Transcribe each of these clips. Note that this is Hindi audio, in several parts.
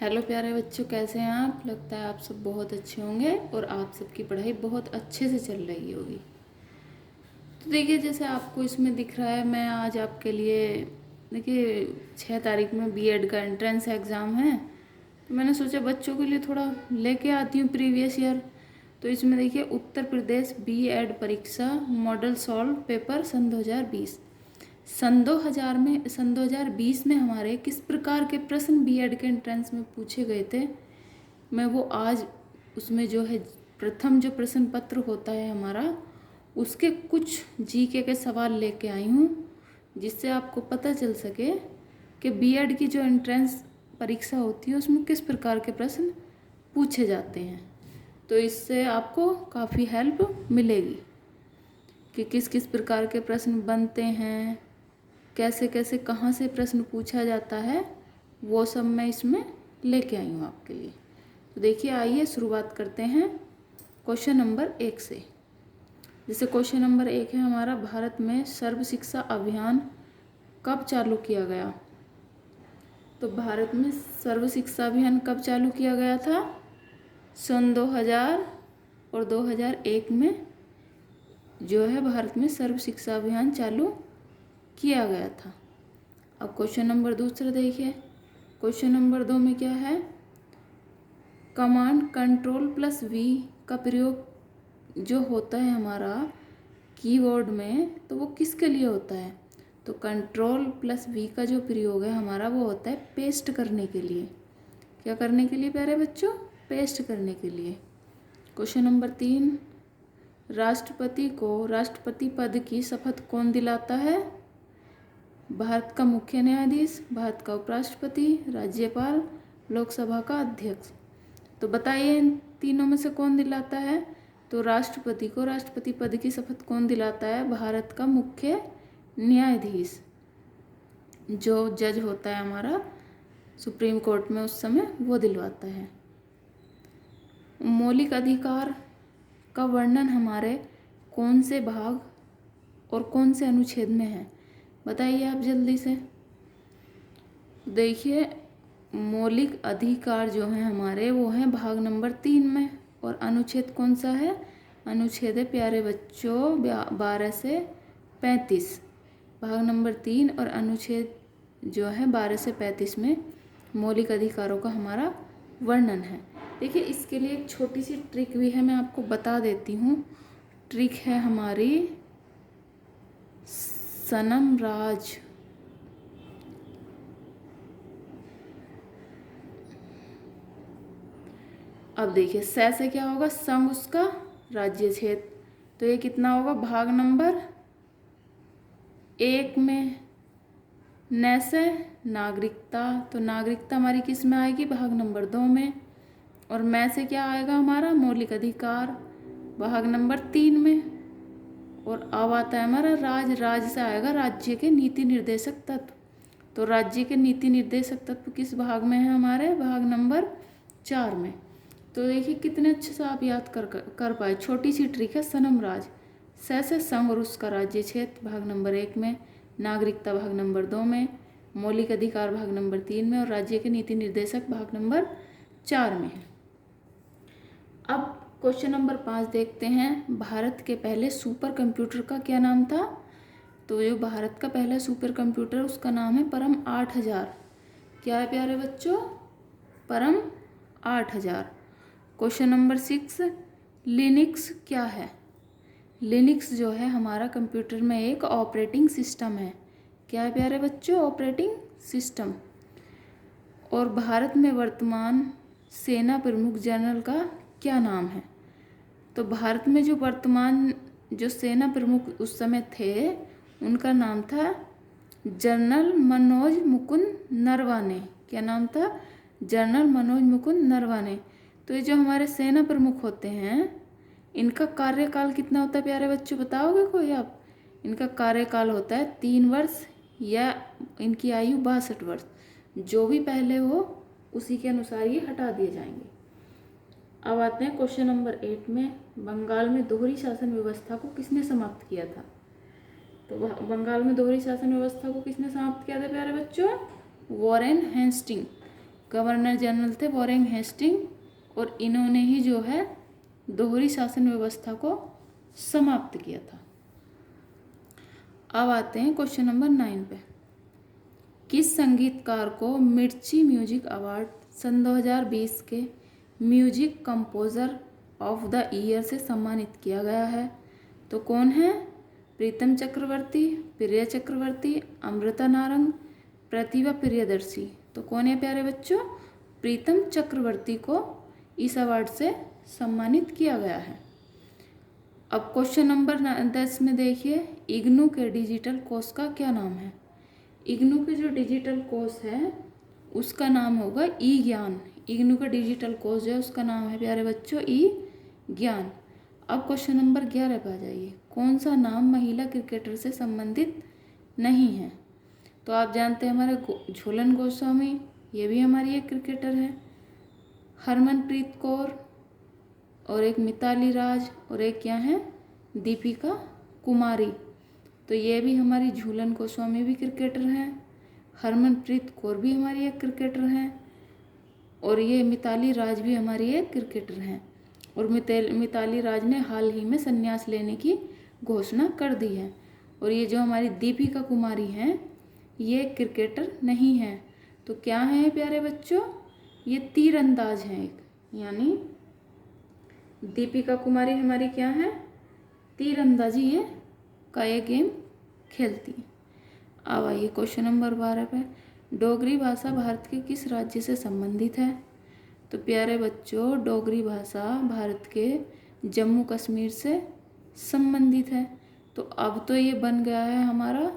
हेलो प्यारे बच्चों, कैसे हैं आप। लगता है आप सब बहुत अच्छे होंगे और आप सबकी पढ़ाई बहुत अच्छे से चल रही होगी। तो देखिए, जैसे आपको इसमें दिख रहा है, मैं आज आपके लिए देखिए 6 तारीख में बीएड का एंट्रेंस एग्ज़ाम है। तो मैंने सोचा बच्चों के लिए थोड़ा लेके आती हूँ प्रीवियस ईयर। तो इसमें देखिए उत्तर प्रदेश बीएड परीक्षा मॉडल सॉल्व पेपर सन 2020। सन 2020 में हमारे किस प्रकार के प्रश्न बीएड के एंट्रेंस में पूछे गए थे, मैं वो आज उसमें जो है प्रथम जो प्रश्न पत्र होता है हमारा, उसके कुछ जीके के सवाल लेके आई हूँ, जिससे आपको पता चल सके कि बीएड की जो एंट्रेंस परीक्षा होती है उसमें किस प्रकार के प्रश्न पूछे जाते हैं। तो इससे आपको काफ़ी हेल्प मिलेगी कि किस किस प्रकार के प्रश्न बनते हैं, कैसे कैसे कहाँ से प्रश्न पूछा जाता है, वो सब मैं इसमें लेके आई हूँ आपके लिए। तो देखिए, आइए शुरुआत करते हैं क्वेश्चन नंबर 1 से। जैसे क्वेश्चन नंबर 1 है हमारा, भारत में सर्व शिक्षा अभियान कब चालू किया गया। तो भारत में सर्व शिक्षा अभियान कब चालू किया गया था? सन 2000 और 2001 में जो है भारत में सर्व शिक्षा अभियान चालू किया गया था। अब क्वेश्चन नंबर दूसरा देखिए। क्वेश्चन नंबर 2 में क्या है, कमांड कंट्रोल प्लस वी का प्रयोग जो होता है हमारा कीबोर्ड में, तो वो किसके लिए होता है? तो कंट्रोल प्लस वी का जो प्रयोग है हमारा वो होता है पेस्ट करने के लिए। क्या करने के लिए प्यारे बच्चों? पेस्ट करने के लिए। क्वेश्चन नंबर 3, राष्ट्रपति को राष्ट्रपति पद की शपथ कौन दिलाता है? भारत का मुख्य न्यायाधीश, भारत का उपराष्ट्रपति, राज्यपाल, लोकसभा का अध्यक्ष। तो बताइए इन तीनों में से कौन दिलाता है? तो राष्ट्रपति को राष्ट्रपति पद की शपथ कौन दिलाता है? भारत का मुख्य न्यायाधीश, जो जज होता है हमारा सुप्रीम कोर्ट में उस समय, वो दिलवाता है। मौलिक अधिकार का वर्णन हमारे कौन से भाग और कौन से अनुच्छेद में है? बताइए आप जल्दी से। देखिए, मौलिक अधिकार जो हैं हमारे वो हैं भाग नंबर 3 में। और अनुच्छेद कौन सा है? अनुच्छेद है प्यारे बच्चों 12 से 35। भाग नंबर 3 और अनुच्छेद जो है 12 से 35 में मौलिक अधिकारों का हमारा वर्णन है। देखिए, इसके लिए एक छोटी सी ट्रिक भी है, मैं आपको बता देती हूँ। ट्रिक है हमारी सनम राज। अब देखिए, से क्या होगा? संघ उसका राज्य क्षेत्र। तो ये कितना होगा? भाग नंबर 1 में। न से नागरिकता, तो नागरिकता हमारी किस में आएगी? भाग नंबर 2 में। और मैं से क्या आएगा हमारा? मौलिक अधिकार, भाग नंबर 3 में। और अब आता है हमारा राज से आएगा राज्य के नीति निर्देशक तत्व। तो राज्य के नीति निर्देशक तत्व किस भाग में है हमारे? भाग नंबर 4 में। तो देखिए कितने अच्छे से आप याद कर पाए। छोटी सी ट्रिक है सनम राज। से संघ और उसका राज्य क्षेत्र भाग नंबर 1 में, नागरिकता भाग नंबर 2 में, मौलिक अधिकार भाग नंबर 3 में और राज्य के नीति निर्देशक भाग नंबर 4 में है। अब क्वेश्चन नंबर 5 देखते हैं। भारत के पहले सुपर कंप्यूटर का क्या नाम था? तो जो भारत का पहला सुपर कंप्यूटर, उसका नाम है परम 8000। क्या है प्यारे बच्चों? परम 8000। क्वेश्चन नंबर 6, लिनक्स क्या है? लिनक्स जो है हमारा कंप्यूटर में एक ऑपरेटिंग सिस्टम है। क्या है प्यारे बच्चों? Operating system. और भारत में वर्तमान सेना प्रमुख जनरल का क्या नाम है? तो भारत में जो वर्तमान जो सेना प्रमुख उस समय थे, उनका नाम था जनरल मनोज मुकुंद नरवाने। क्या नाम था? जनरल मनोज मुकुंद नरवाने। तो ये जो हमारे सेना प्रमुख होते हैं, इनका कार्यकाल कितना होता है प्यारे बच्चों? बताओगे कोई आप? इनका कार्यकाल होता है 3 वर्ष या इनकी आयु 62 वर्ष। जो भी पहले हो उसी के अनुसार ये हटा दिए जाएंगे। अब आते हैं क्वेश्चन नंबर 8 में। बंगाल में दोहरी शासन व्यवस्था को किसने समाप्त किया था? तो बंगाल में दोहरी शासन व्यवस्था को किसने समाप्त किया था प्यारे बच्चों? Warren Hasting. गवर्नर जनरल थे वॉरेन हेस्टिंग, और इन्होंने ही जो है दोहरी शासन व्यवस्था को समाप्त किया था। अब आते हैं क्वेश्चन नंबर 9 पे। किस संगीतकार को मिर्ची म्यूजिक अवार्ड सन 2020 के music composer of the year से सम्मानित किया गया है? तो कौन है? प्रीतम चक्रवर्ती, प्रिया चक्रवर्ती, अमृता नारंग, प्रतिभा प्रियदर्शी। तो कौन है प्यारे बच्चों? प्रीतम चक्रवर्ती को इस अवार्ड से सम्मानित किया गया है। अब क्वेश्चन नंबर 10 में देखिए, इग्नू के डिजिटल कोर्स का क्या नाम है? इग्नू के जो डिजिटल कोर्स है उसका नाम होगा ई ज्ञान। इग्नू का डिजिटल कोर्स जो है उसका नाम है प्यारे बच्चों ई ज्ञान। अब क्वेश्चन नंबर 11 पे आ जाइए, कौन सा नाम महिला क्रिकेटर से संबंधित नहीं है? तो आप जानते हैं हमारे झूलन गोस्वामी, ये भी हमारी एक क्रिकेटर है। हरमनप्रीत कौर, और एक मिताली राज, और एक क्या है? दीपिका कुमारी। तो ये भी हमारी झूलन गोस्वामी भी क्रिकेटर हैं, हरमनप्रीत कौर भी हमारी एक क्रिकेटर हैं, और ये मिताली राज भी हमारी एक क्रिकेटर हैं। और मिताली राज ने हाल ही में संन्यास लेने की घोषणा कर दी है। और ये जो हमारी दीपिका कुमारी हैं ये क्रिकेटर नहीं हैं। तो क्या है प्यारे बच्चों? ये तीरंदाज हैं एक, यानी दीपिका कुमारी हमारी क्या है? तीरंदाजी ये का ये गेम खेलती है। अब आइए क्वेश्चन नंबर 12 पे, डोगरी भाषा भारत के किस राज्य से संबंधित है? तो प्यारे बच्चों डोगरी भाषा भारत के जम्मू कश्मीर से संबंधित है। तो अब तो ये बन गया है हमारा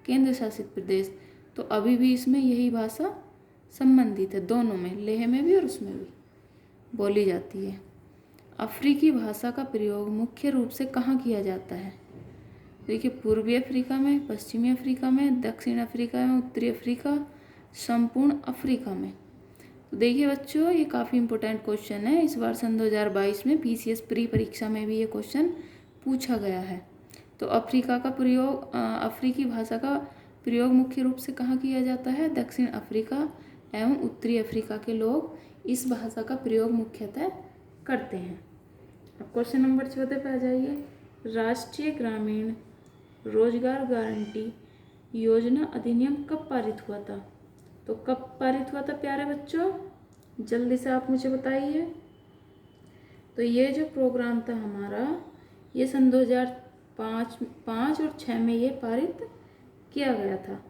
केंद्र शासित प्रदेश, तो अभी भी इसमें यही भाषा संबंधित है, दोनों में, लेह में भी और उसमें भी बोली जाती है। अफ्रीकी भाषा का प्रयोग मुख्य रूप से कहाँ किया जाता है? देखिए, पूर्वी अफ्रीका में, पश्चिमी अफ्रीका में, दक्षिण अफ्रीका में, उत्तरी अफ्रीका, संपूर्ण अफ्रीका में। तो देखिए बच्चों ये काफ़ी इंपॉर्टेंट क्वेश्चन है। इस बार सन 2022 में PCS प्री परीक्षा में भी ये क्वेश्चन पूछा गया है। तो अफ्रीकी भाषा का प्रयोग मुख्य रूप से कहाँ किया जाता है? दक्षिण अफ्रीका एवं उत्तरी अफ्रीका के लोग इस भाषा का प्रयोग मुख्यतः करते हैं। अब क्वेश्चन नंबर 14 पे आ जाइए, राष्ट्रीय ग्रामीण रोजगार गारंटी योजना अधिनियम कब पारित हुआ था? तो कब पारित हुआ था प्यारे बच्चों? जल्दी से आप मुझे बताइए। तो ये जो प्रोग्राम था हमारा ये सन 2005 और 6 में ये पारित किया गया था।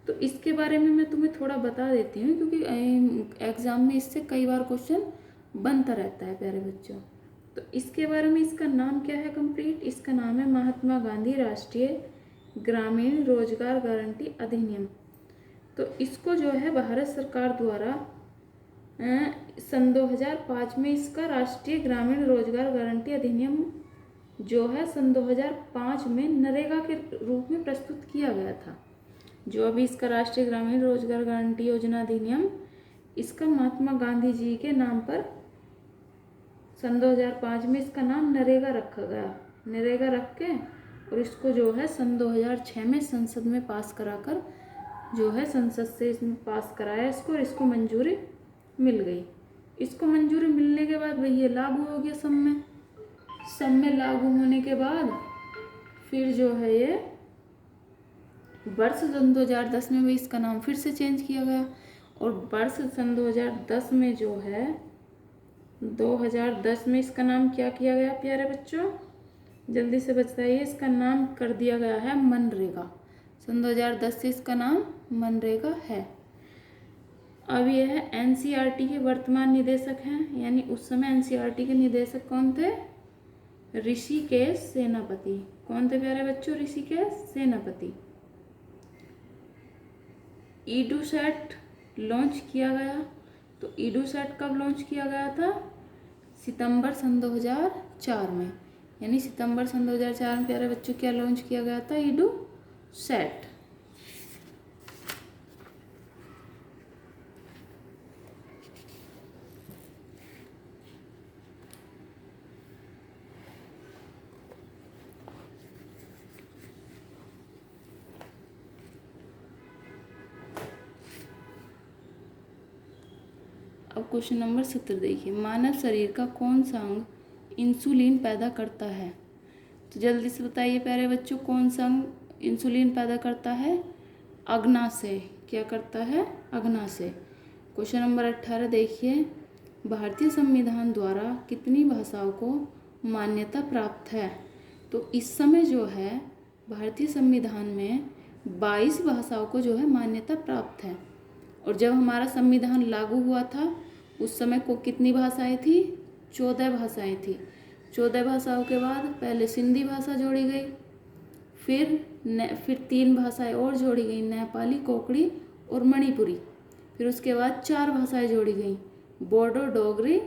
तो इसके बारे में मैं तुम्हें थोड़ा बता देती हूँ क्योंकि एग्ज़ाम में इससे कई बार क्वेश्चन बनता रहता है प्यारे बच्चों। तो इसके बारे में, इसका नाम क्या है कंप्लीट? इसका नाम है महात्मा गांधी राष्ट्रीय ग्रामीण रोजगार गारंटी अधिनियम। तो इसको जो है भारत सरकार द्वारा सन 2005 में इसका राष्ट्रीय ग्रामीण रोजगार गारंटी अधिनियम जो है सन 2005 में नरेगा के रूप में प्रस्तुत किया गया था। जो अभी इसका राष्ट्रीय ग्रामीण रोजगार गारंटी योजना अधिनियम, इसका महात्मा गांधी जी के नाम पर सन 2005 में इसका नाम नरेगा रखा गया। नरेगा रख के और इसको जो है सन 2006 में संसद में पास कराकर जो है संसद से इसमें पास कराया इसको, और इसको मंजूरी मिल गई। इसको मंजूरी मिलने के बाद भाई ये लागू हो गया सब में लागू होने के बाद फिर जो है ये वर्ष सन 2010 में भी इसका नाम फिर से चेंज किया गया, और वर्ष सन 2010 में जो है 2010 में इसका नाम क्या किया गया प्यारे बच्चों? जल्दी से बताइए। इसका नाम कर दिया गया है मनरेगा। सन 2010 से इसका नाम मनरेगा है। अब यह है NCERT के वर्तमान निदेशक हैं, यानी उस समय NCERT के निदेशक कौन थे? ऋषिकेश सेनापति। कौन थे प्यारे बच्चों? ऋषिकेश सेनापति। EDUSAT लॉन्च किया गया। तो EDUSAT कब लॉन्च किया गया था? सितंबर सन 2004 में, यानी सितंबर सन 2004 में प्यारे बच्चों क्या लॉन्च किया गया था? EDUSAT। अब क्वेश्चन नंबर 17 देखिए, मानव शरीर का कौन सा अंग इंसुलिन पैदा करता है? तो जल्दी से बताइए प्यारे बच्चों, कौन सा अंग इंसुलिन पैदा करता है? अग्नाशय। क्या करता है? अग्नाशय। क्वेश्चन नंबर 18 देखिए, भारतीय संविधान द्वारा कितनी भाषाओं को मान्यता प्राप्त है? तो इस समय जो है भारतीय संविधान में 22 भाषाओं को जो है मान्यता प्राप्त है। और जब हमारा संविधान लागू हुआ था उस समय को कितनी भाषाएं थी? 14 भाषाएं थी। 14 भाषाओं के बाद पहले सिंधी भाषा जोड़ी गई, फिर 3 भाषाएं और जोड़ी गई, नेपाली, कोंकणी और मणिपुरी। फिर उसके बाद 4 भाषाएं जोड़ी गई, बोडो, डोगरी,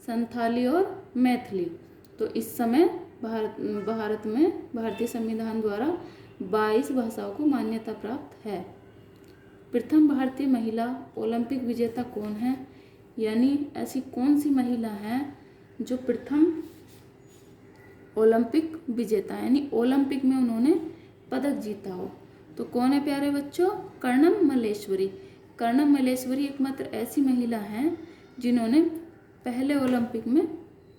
संथाली और मैथिली। तो इस समय भारत में भारतीय संविधान द्वारा 22 भाषाओं को मान्यता प्राप्त है। प्रथम भारतीय महिला ओलंपिक विजेता कौन है? यानी ऐसी कौन सी महिला है जो प्रथम ओलंपिक विजेता है, यानी ओलंपिक में उन्होंने पदक जीता हो? तो कौन है प्यारे बच्चों? कर्णम मल्लेश्वरी। कर्णम मल्लेश्वरी एकमात्र ऐसी महिला हैं जिन्होंने पहले ओलंपिक में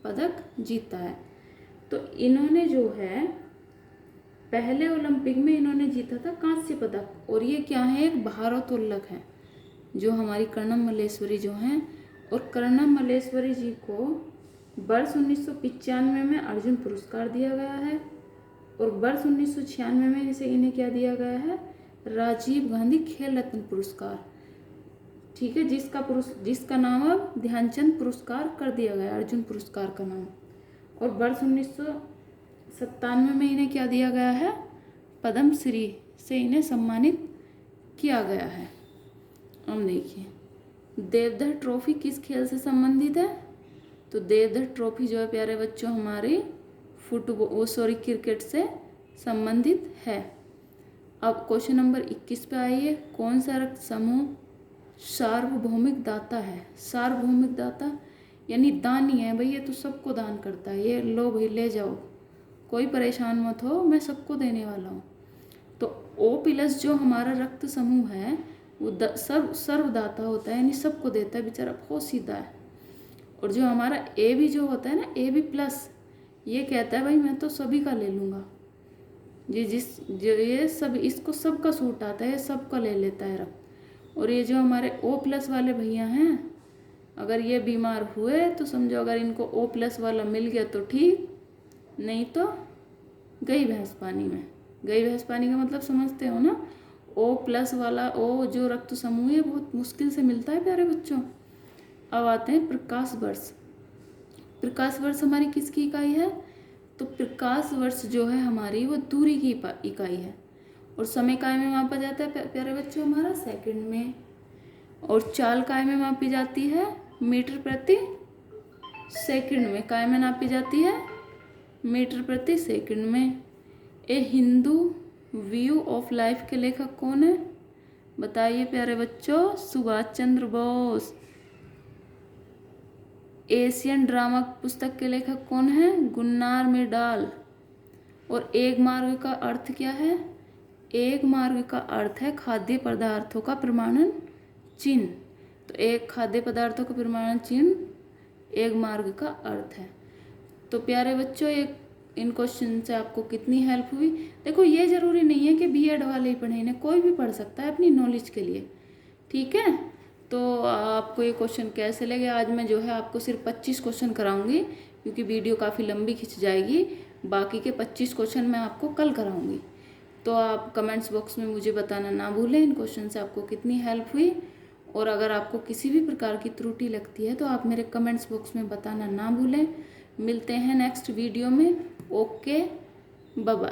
पदक जीता है। तो इन्होंने जो है पहले ओलंपिक में इन्होंने जीता था कांस्य पदक, और ये क्या है? एक भारोत्तोलक है जो हमारी कर्णम मल्लेश्वरी जो हैं। और कर्णम मल्लेश्वरी जी को वर्ष 1995 में अर्जुन पुरस्कार दिया गया है, और वर्ष 1996 में इन्हें क्या दिया गया है? राजीव गांधी खेल रत्न पुरस्कार। ठीक है, जिसका नाम अब ध्यानचंद पुरस्कार कर दिया गया, अर्जुन पुरस्कार का नाम। और वर्ष 1997 में इन्हें क्या दिया गया है? पद्म श्री से इन्हें सम्मानित किया गया है। अब देखिए, देवधर ट्रॉफी किस खेल से संबंधित है? तो देवधर ट्रॉफी जो है प्यारे बच्चों हमारे क्रिकेट से संबंधित है। अब क्वेश्चन नंबर 21 पे आइए, कौन सा रक्त समूह सार्वभौमिक दाता है? सार्वभौमिक दाता यानी दानी है भाई, ये तो सबको दान करता है, ये लो भाई ले जाओ, कोई परेशान मत हो, मैं सबको देने वाला हूँ। तो O+ जो हमारा रक्त समूह है वो सर्वदाता होता है, यानी सबको देता है, बेचारा बहुत सीधा है। और जो हमारा AB जो होता है ना, AB+, ये कहता है भाई मैं तो सभी का ले लूँगा, ये सब, इसको सबका सूट आता है, सबका ले लेता है रक्त। और ये जो हमारे O+ वाले भैया हैं, अगर ये बीमार हुए तो समझो अगर इनको O+ वाला मिल गया तो ठीक, नहीं तो गई भैंस पानी में। गई भैंस पानी का मतलब समझते हो ना? O+ वाला जो रक्त समूह है बहुत मुश्किल से मिलता है प्यारे बच्चों। अब आते हैं प्रकाश वर्ष। प्रकाश वर्ष हमारी किसकी इकाई है? तो प्रकाश वर्ष जो है हमारी वो दूरी की इकाई है, और समय काय में मापा जाता है प्यारे बच्चों हमारा? सेकंड में। और चाल काय में मापी जाती है? मीटर प्रति सेकंड में। काय में नापी जाती है? मीटर प्रति सेकंड में। ए हिंदू व्यू ऑफ लाइफ के लेखक कौन है? बताइए प्यारे बच्चों। सुभाष चंद्र बोस। एशियन ड्रामा पुस्तक के लेखक कौन है? गुन्नार मिर्डाल। और एक मार्ग का अर्थ क्या है? एक मार्ग का अर्थ है खाद्य पदार्थों का प्रमाणन चिन्ह। तो एक खाद्य पदार्थों का प्रमाणन चिन्ह एक मार्ग का अर्थ है। तो प्यारे बच्चों, इन क्वेश्चन से आपको कितनी हेल्प हुई? देखो, ये जरूरी नहीं है कि B.Ed वाले ही पढ़े, इन्हें कोई भी पढ़ सकता है अपनी नॉलेज के लिए। ठीक है, तो आपको ये क्वेश्चन कैसे लगे? आज मैं जो है आपको सिर्फ 25 क्वेश्चन कराऊंगी, क्योंकि वीडियो काफ़ी लंबी खिंच जाएगी। बाकी के 25 क्वेश्चन मैं आपको कल कराऊंगी। तो आप कमेंट्स बॉक्स में मुझे बताना ना भूलें इन क्वेश्चन से आपको कितनी हेल्प हुई। और अगर आपको किसी भी प्रकार की त्रुटि लगती है तो आप मेरे कमेंट्स बॉक्स में बताना ना भूलें। मिलते हैं नेक्स्ट वीडियो में। Okay, bye bye.